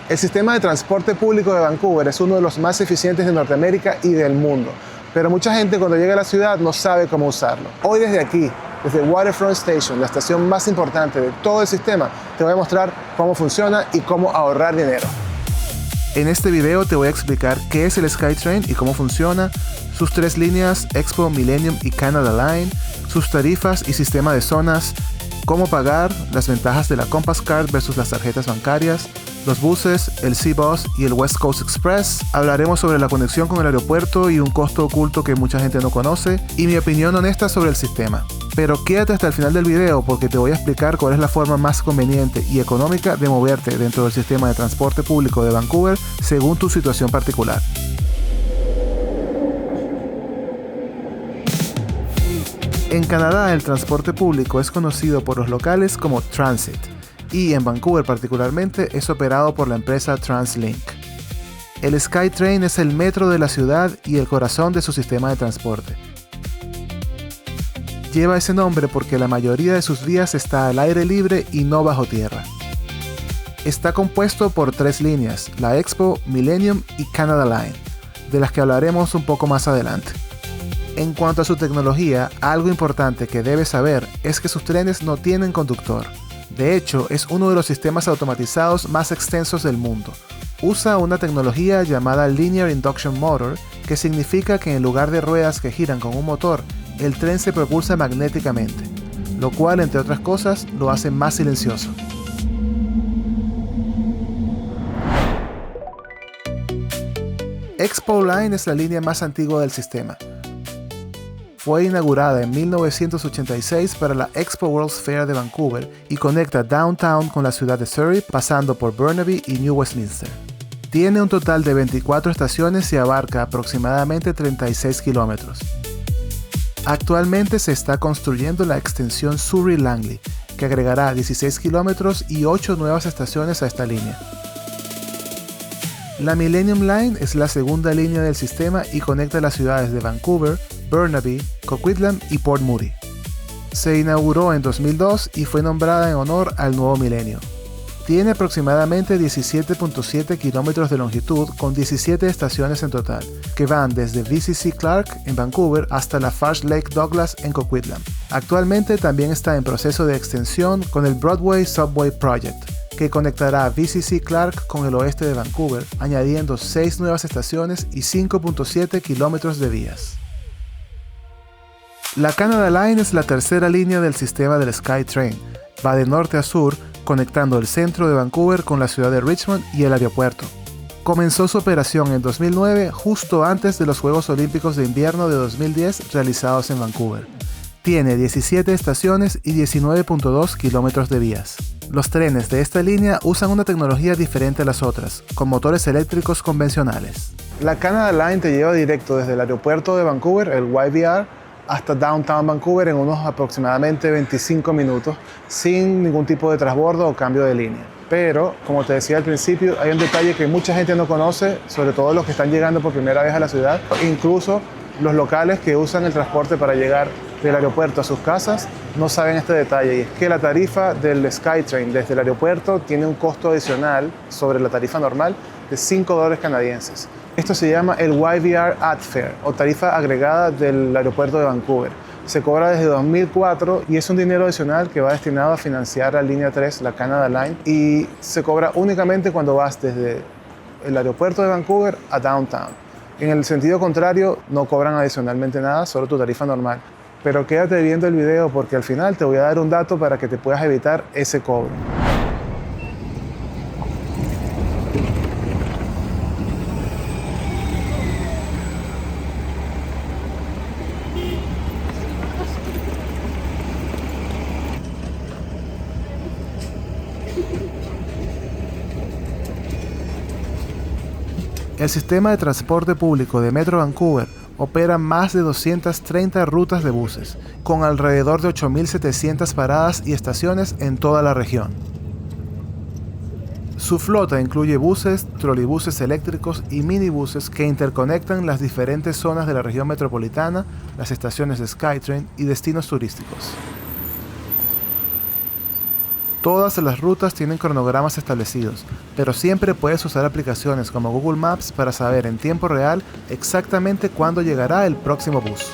El sistema de transporte público de Vancouver es uno de los más eficientes de Norteamérica y del mundo, pero mucha gente cuando llega a la ciudad no sabe cómo usarlo. Hoy desde aquí, desde Waterfront Station, la estación más importante de todo el sistema, te voy a mostrar cómo funciona y cómo ahorrar dinero. En este video te voy a explicar qué es el SkyTrain y cómo funciona, sus tres líneas Expo, Millennium y Canada Line, sus tarifas y sistema de zonas, cómo pagar, las ventajas de la Compass Card versus las tarjetas bancarias, los buses, el Seabus y el West Coast Express. Hablaremos sobre la conexión con el aeropuerto y un costo oculto que mucha gente no conoce, y mi opinión honesta sobre el sistema. Pero quédate hasta el final del video porque te voy a explicar cuál es la forma más conveniente y económica de moverte dentro del sistema de transporte público de Vancouver según tu situación particular. En Canadá, el transporte público es conocido por los locales como Transit, y en Vancouver particularmente es operado por la empresa TransLink. El SkyTrain es el metro de la ciudad y el corazón de su sistema de transporte. Lleva ese nombre porque la mayoría de sus vías está al aire libre y no bajo tierra. Está compuesto por tres líneas, la Expo, Millennium y Canada Line, de las que hablaremos un poco más adelante. En cuanto a su tecnología, algo importante que debes saber es que sus trenes no tienen conductor. De hecho, es uno de los sistemas automatizados más extensos del mundo. Usa una tecnología llamada Linear Induction Motor, que significa que en lugar de ruedas que giran con un motor, el tren se propulsa magnéticamente, lo cual, entre otras cosas, lo hace más silencioso. Expo Line es la línea más antigua del sistema. Fue inaugurada en 1986 para la Expo World's Fair de Vancouver y conecta Downtown con la ciudad de Surrey, pasando por Burnaby y New Westminster. Tiene un total de 24 estaciones y abarca aproximadamente 36 kilómetros. Actualmente se está construyendo la extensión Surrey-Langley, que agregará 16 kilómetros y 8 nuevas estaciones a esta línea. La Millennium Line es la segunda línea del sistema y conecta las ciudades de Vancouver, Burnaby, Coquitlam y Port Moody. Se inauguró en 2002 y fue nombrada en honor al nuevo milenio. Tiene aproximadamente 17.7 kilómetros de longitud con 17 estaciones en total, que van desde VCC Clark en Vancouver hasta la Farge Lake Douglas en Coquitlam. Actualmente también está en proceso de extensión con el Broadway Subway Project, que conectará VCC Clark con el oeste de Vancouver, añadiendo 6 nuevas estaciones y 5.7 kilómetros de vías. La Canada Line es la tercera línea del sistema del SkyTrain. Va de norte a sur, conectando el centro de Vancouver con la ciudad de Richmond y el aeropuerto. Comenzó su operación en 2009, justo antes de los Juegos Olímpicos de Invierno de 2010 realizados en Vancouver. Tiene 17 estaciones y 19.2 kilómetros de vías. Los trenes de esta línea usan una tecnología diferente a las otras, con motores eléctricos convencionales. La Canada Line te lleva directo desde el aeropuerto de Vancouver, el YVR, hasta Downtown Vancouver en unos aproximadamente 25 minutos, sin ningún tipo de transbordo o cambio de línea. Pero, como te decía al principio, hay un detalle que mucha gente no conoce, sobre todo los que están llegando por primera vez a la ciudad, incluso los locales que usan el transporte para llegar del aeropuerto a sus casas no saben este detalle, y es que la tarifa del SkyTrain desde el aeropuerto tiene un costo adicional sobre la tarifa normal de $5 canadienses. Esto se llama el YVR Add Fare o tarifa agregada del aeropuerto de Vancouver. Se cobra desde 2004 y es un dinero adicional que va destinado a financiar la línea 3, la Canada Line, y se cobra únicamente cuando vas desde el aeropuerto de Vancouver a Downtown. En el sentido contrario, no cobran adicionalmente nada, solo tu tarifa normal. Pero quédate viendo el video porque al final te voy a dar un dato para que te puedas evitar ese cobro. El sistema de transporte público de Metro Vancouver opera más de 230 rutas de buses, con alrededor de 8.700 paradas y estaciones en toda la región. Su flota incluye buses, troleibuses eléctricos y minibuses que interconectan las diferentes zonas de la región metropolitana, las estaciones de SkyTrain y destinos turísticos. Todas las rutas tienen cronogramas establecidos, pero siempre puedes usar aplicaciones como Google Maps para saber en tiempo real exactamente cuándo llegará el próximo bus.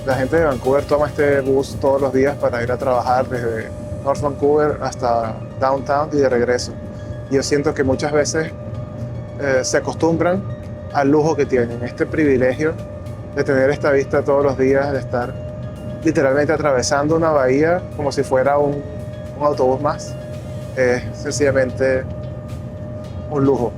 La gente de Vancouver toma este bus todos los días para ir a trabajar desde North Vancouver hasta Downtown y de regreso. Y yo siento que muchas veces se acostumbran al lujo que tienen, este privilegio de tener esta vista todos los días, de estar literalmente atravesando una bahía como si fuera un autobús más. Es sencillamente un lujo.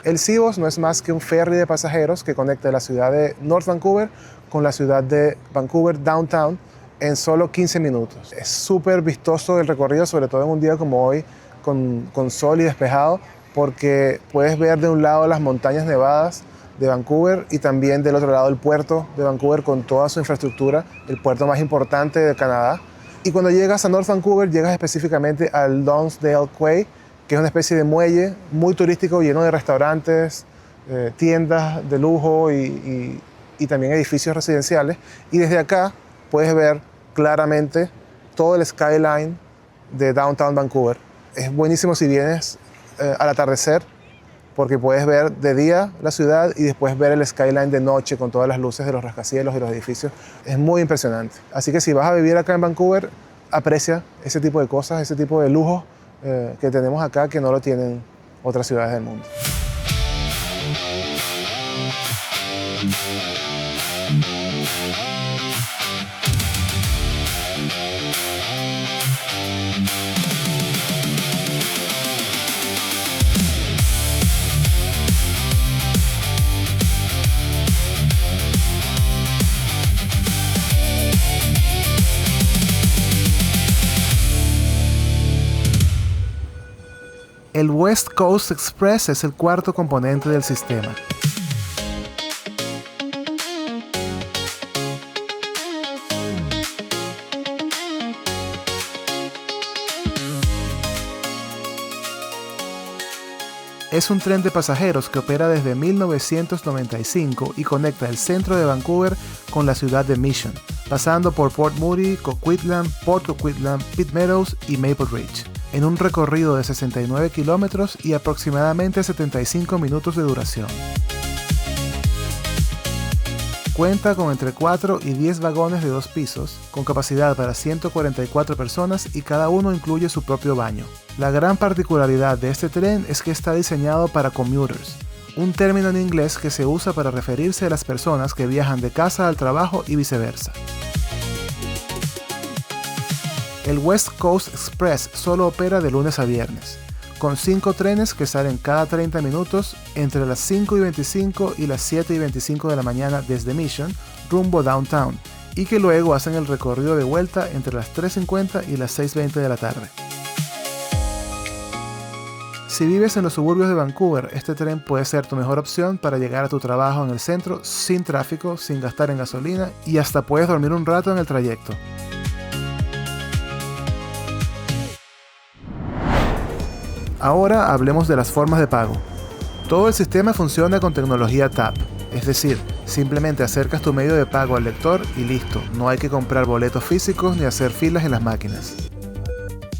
El Seaboss no es más que un ferry de pasajeros que conecta la ciudad de North Vancouver con la ciudad de Vancouver Downtown en solo 15 minutos. Es súper vistoso el recorrido, sobre todo en un día como hoy, con sol y despejado, porque puedes ver de un lado las montañas nevadas de Vancouver y también del otro lado el puerto de Vancouver con toda su infraestructura, el puerto más importante de Canadá. Y cuando llegas a North Vancouver, llegas específicamente al Lonsdale Quay, que es una especie de muelle muy turístico lleno de restaurantes, tiendas de lujo y también edificios residenciales. Y desde acá puedes ver claramente todo el skyline de Downtown Vancouver. Es buenísimo si vienes al atardecer, porque puedes ver de día la ciudad y después ver el skyline de noche con todas las luces de los rascacielos y los edificios. Es muy impresionante. Así que si vas a vivir acá en Vancouver, aprecia ese tipo de cosas, ese tipo de lujos que tenemos acá que no lo tienen otras ciudades del mundo. El West Coast Express es el cuarto componente del sistema. Es un tren de pasajeros que opera desde 1995 y conecta el centro de Vancouver con la ciudad de Mission, pasando por Port Moody, Coquitlam, Port Coquitlam, Pitt Meadows y Maple Ridge, en un recorrido de 69 kilómetros y aproximadamente 75 minutos de duración. Cuenta con entre 4 y 10 vagones de 2 pisos, con capacidad para 144 personas y cada uno incluye su propio baño. La gran particularidad de este tren es que está diseñado para commuters, un término en inglés que se usa para referirse a las personas que viajan de casa al trabajo y viceversa. El West Coast Express solo opera de lunes a viernes, con 5 trenes que salen cada 30 minutos entre las 5:25 y las 7:25 de la mañana desde Mission, rumbo Downtown, y que luego hacen el recorrido de vuelta entre las 3:50 y las 6:20 de la tarde. Si vives en los suburbios de Vancouver, este tren puede ser tu mejor opción para llegar a tu trabajo en el centro sin tráfico, sin gastar en gasolina y hasta puedes dormir un rato en el trayecto. Ahora hablemos de las formas de pago. Todo el sistema funciona con tecnología TAP, es decir, simplemente acercas tu medio de pago al lector y listo, no hay que comprar boletos físicos ni hacer filas en las máquinas.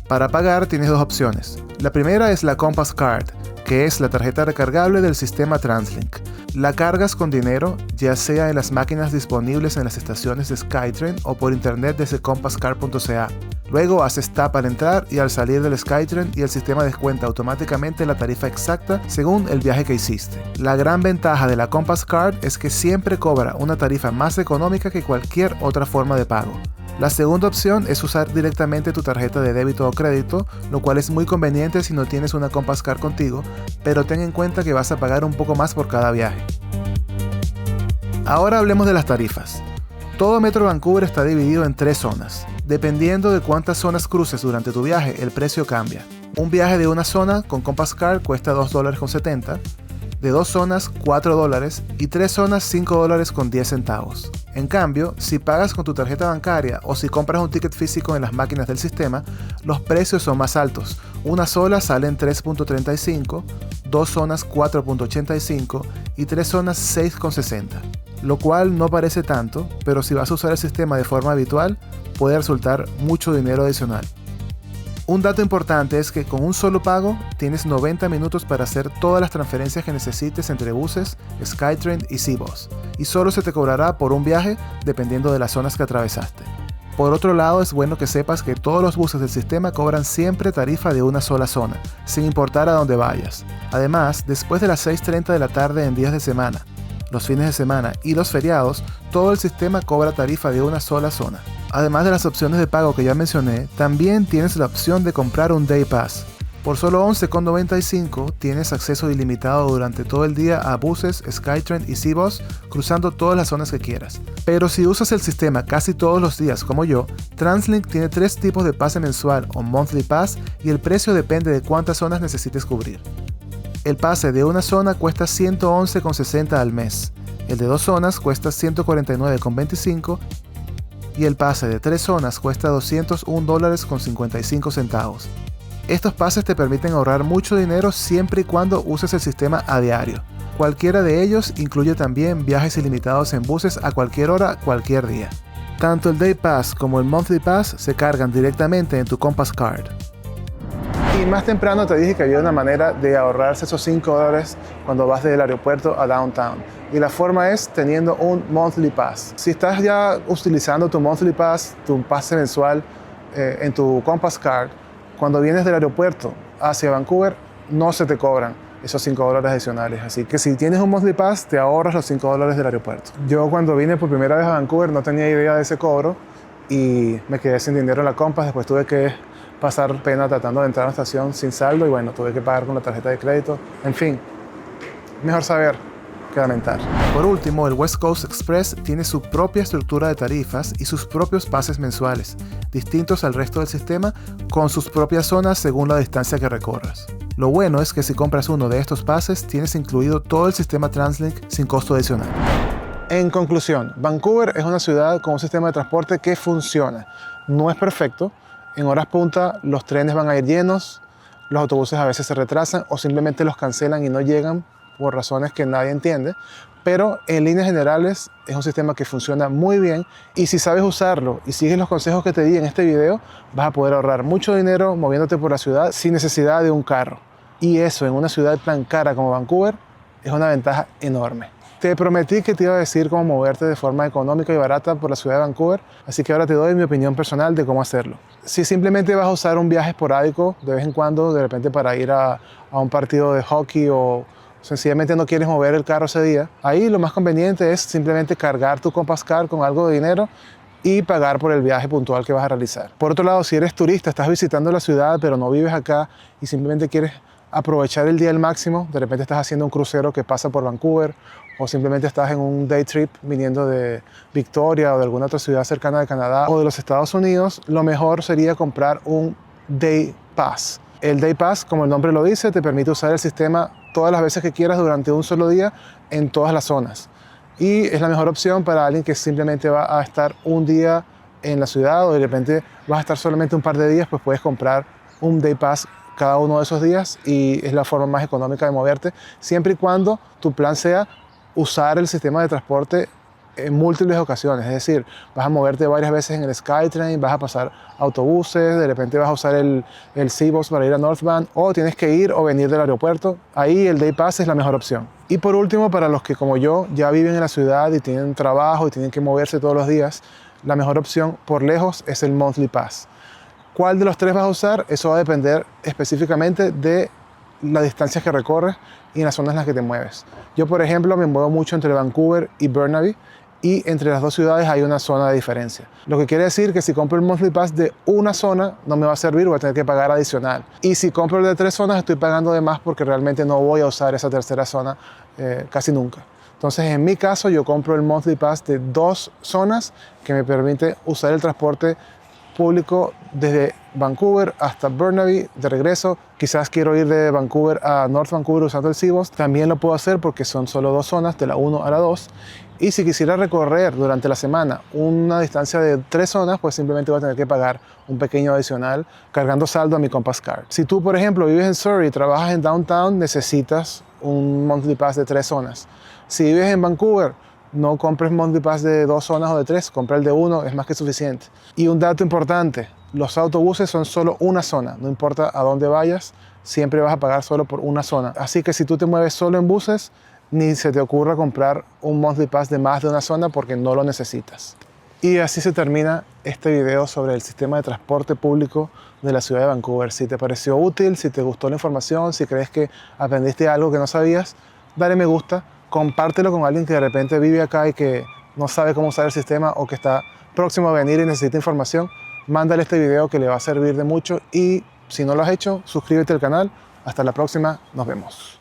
Para pagar tienes dos opciones. La primera es la Compass Card, que es la tarjeta recargable del sistema TransLink. La cargas con dinero, ya sea en las máquinas disponibles en las estaciones de SkyTrain o por internet desde compasscard.ca. Luego haces tap al entrar y al salir del SkyTrain y el sistema descuenta automáticamente la tarifa exacta según el viaje que hiciste. La gran ventaja de la Compass Card es que siempre cobra una tarifa más económica que cualquier otra forma de pago. La segunda opción es usar directamente tu tarjeta de débito o crédito, lo cual es muy conveniente si no tienes una Compass Card contigo, pero ten en cuenta que vas a pagar un poco más por cada viaje. Ahora hablemos de las tarifas. Todo Metro Vancouver está dividido en 3 zonas. Dependiendo de cuántas zonas cruces durante tu viaje, el precio cambia. Un viaje de una zona con Compass Card cuesta $2.70, de 2 zonas $4 y 3 zonas $5.10. En cambio, si pagas con tu tarjeta bancaria o si compras un ticket físico en las máquinas del sistema, los precios son más altos. Una sola sale en $3.35, 2 zonas $4.85 y 3 zonas $6.60. Lo cual no parece tanto, pero si vas a usar el sistema de forma habitual, puede resultar mucho dinero adicional. Un dato importante es que con un solo pago tienes 90 minutos para hacer todas las transferencias que necesites entre buses, SkyTrain y SeaBus, y solo se te cobrará por un viaje dependiendo de las zonas que atravesaste. Por otro lado, es bueno que sepas que todos los buses del sistema cobran siempre tarifa de una sola zona, sin importar a dónde vayas. Además, después de las 6:30 de la tarde en días de semana, los fines de semana y los feriados, todo el sistema cobra tarifa de una sola zona. Además de las opciones de pago que ya mencioné, también tienes la opción de comprar un Day Pass. Por solo $11.95 tienes acceso ilimitado durante todo el día a buses, SkyTrain y SeaBus, cruzando todas las zonas que quieras. Pero si usas el sistema casi todos los días como yo, TransLink tiene 3 tipos de pase mensual o Monthly Pass y el precio depende de cuántas zonas necesites cubrir. El pase de una zona cuesta $111.60 al mes, el de 2 zonas cuesta $149.25 y el pase de 3 zonas cuesta $201.55. Estos pases te permiten ahorrar mucho dinero siempre y cuando uses el sistema a diario. Cualquiera de ellos incluye también viajes ilimitados en buses a cualquier hora, cualquier día. Tanto el Day Pass como el Monthly Pass se cargan directamente en tu Compass Card. Y más temprano te dije que había una manera de ahorrarse esos $5 cuando vas del aeropuerto a Downtown. Y la forma es teniendo un Monthly Pass. Si estás ya utilizando tu Monthly Pass, tu pase mensual en tu Compass Card, cuando vienes del aeropuerto hacia Vancouver, no se te cobran esos $5 adicionales. Así que si tienes un Monthly Pass, te ahorras los $5 del aeropuerto. Yo cuando vine por primera vez a Vancouver no tenía idea de ese cobro y me quedé sin dinero en la Compass. Después tuve que pasar pena tratando de entrar a la estación sin saldo y bueno, tuve que pagar con la tarjeta de crédito. En fin, mejor saber que lamentar. Por último, el West Coast Express tiene su propia estructura de tarifas y sus propios pases mensuales, distintos al resto del sistema, con sus propias zonas según la distancia que recorras. Lo bueno es que si compras uno de estos pases, tienes incluido todo el sistema TransLink sin costo adicional. En conclusión, Vancouver es una ciudad con un sistema de transporte que funciona. No es perfecto. En horas punta los trenes van a ir llenos, los autobuses a veces se retrasan o simplemente los cancelan y no llegan por razones que nadie entiende, pero en líneas generales es un sistema que funciona muy bien y si sabes usarlo y sigues los consejos que te di en este video, vas a poder ahorrar mucho dinero moviéndote por la ciudad sin necesidad de un carro. Y eso en una ciudad tan cara como Vancouver es una ventaja enorme. Te prometí que te iba a decir cómo moverte de forma económica y barata por la ciudad de Vancouver, así que ahora te doy mi opinión personal de cómo hacerlo. Si simplemente vas a usar un viaje esporádico de vez en cuando, de repente para ir a un partido de hockey o sencillamente no quieres mover el carro ese día, ahí lo más conveniente es simplemente cargar tu Compass Card con algo de dinero y pagar por el viaje puntual que vas a realizar. Por otro lado, si eres turista, estás visitando la ciudad pero no vives acá y simplemente quieres aprovechar el día al máximo, de repente estás haciendo un crucero que pasa por Vancouver o simplemente estás en un day trip viniendo de Victoria o de alguna otra ciudad cercana de Canadá o de los Estados Unidos, lo mejor sería comprar un Day Pass. El Day Pass, como el nombre lo dice, te permite usar el sistema todas las veces que quieras durante un solo día en todas las zonas. Y es la mejor opción para alguien que simplemente va a estar un día en la ciudad o de repente vas a estar solamente un par de días, pues puedes comprar un Day Pass cada uno de esos días y es la forma más económica de moverte, siempre y cuando tu plan sea usar el sistema de transporte en múltiples ocasiones. Es decir, vas a moverte varias veces en el SkyTrain, vas a pasar autobuses, de repente vas a usar el Seabus para ir a Northbound, o tienes que ir o venir del aeropuerto. Ahí el Day Pass es la mejor opción. Y por último, para los que como yo ya viven en la ciudad y tienen trabajo y tienen que moverse todos los días, la mejor opción por lejos es el Monthly Pass. ¿Cuál de los tres vas a usar? Eso va a depender específicamente de las distancias que recorres y en las zonas en las que te mueves. Yo, por ejemplo, me muevo mucho entre Vancouver y Burnaby y entre las dos ciudades hay una zona de diferencia. Lo que quiere decir que si compro el Monthly Pass de una zona no me va a servir, voy a tener que pagar adicional. Y si compro el de 3 zonas estoy pagando de más porque realmente no voy a usar esa tercera zona casi nunca. Entonces, en mi caso, yo compro el Monthly Pass de 2 zonas que me permite usar el transporte público desde Vancouver hasta Burnaby de regreso. Quizás quiero ir de Vancouver a North Vancouver usando el Seabus. También lo puedo hacer porque son solo 2 zonas, de la 1 a la 2. Y si quisiera recorrer durante la semana una distancia de 3 zonas, pues simplemente voy a tener que pagar un pequeño adicional cargando saldo a mi Compass Card. Si tú, por ejemplo, vives en Surrey y trabajas en Downtown, necesitas un Monthly Pass de 3 zonas. Si vives en Vancouver, no compres Monthly Pass de 2 zonas o de 3, compra el de 1, es más que suficiente. Y un dato importante, los autobuses son solo una zona, no importa a dónde vayas, siempre vas a pagar solo por una zona. Así que si tú te mueves solo en buses, ni se te ocurra comprar un Monthly Pass de más de una zona porque no lo necesitas. Y así se termina este video sobre el sistema de transporte público de la ciudad de Vancouver. Si te pareció útil, si te gustó la información, si crees que aprendiste algo que no sabías, dale me gusta, compártelo con alguien que de repente vive acá y que no sabe cómo usar el sistema o que está próximo a venir y necesita información. Mándale este video que le va a servir de mucho y si no lo has hecho, suscríbete al canal. Hasta la próxima, nos vemos.